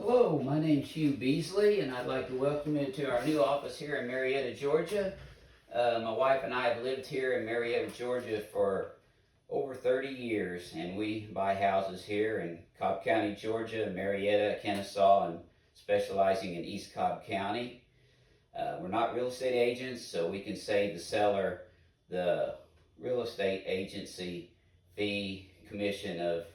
Hello, my name's Hugh Beasley, and I'd like to welcome you to our new office here in Marietta, Georgia. My wife and I have lived here in Marietta, Georgia for over 30 years, and we buy houses here in Cobb County, Georgia, Marietta, Kennesaw, and specializing in East Cobb County. We're not real estate agents, so we can save the seller the real estate agency fee commission of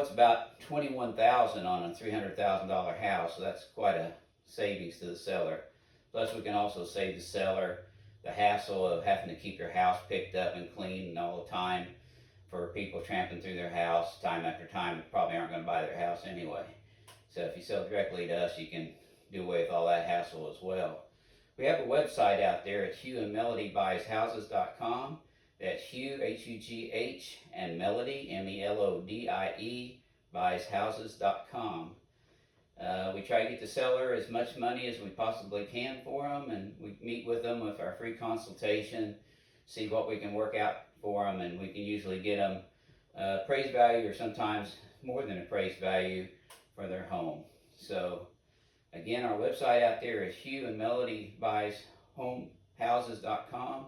it's about $21,000 on a $300,000 house, so that's quite a savings to the seller. Plus, we can also save the seller the hassle of having to keep your house picked up and clean all the time for people tramping through their house time after time and probably aren't going to buy their house anyway. So if you sell directly to us, you can do away with all that hassle as well. We have a website out there at HughAndMelodieBuysHouses.com. That's Hugh, H-U-G-H, and Melodie, M-E-L-O-D-I-E, BuysHouses.com. We try to get the seller as much money as we possibly can for them, and we meet with them with our free consultation, see what we can work out for them, and we can usually get them appraised value or sometimes more than appraised value for their home. So, again, our website out there is HughAndMelodieBuysHouses.com.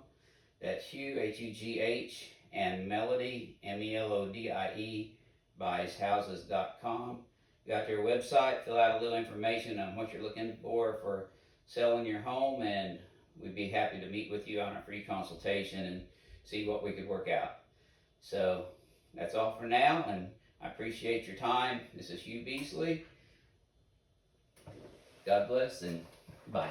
That's Hugh, H-U-G-H, and Melodie, M-E-L-O-D-I-E, BuysHouses.com. Got their website, fill out a little information on what you're looking for selling your home, and we'd be happy to meet with you on a free consultation and see what we could work out. So that's all for now, and I appreciate your time. This is Hugh Beasley. God bless, and bye.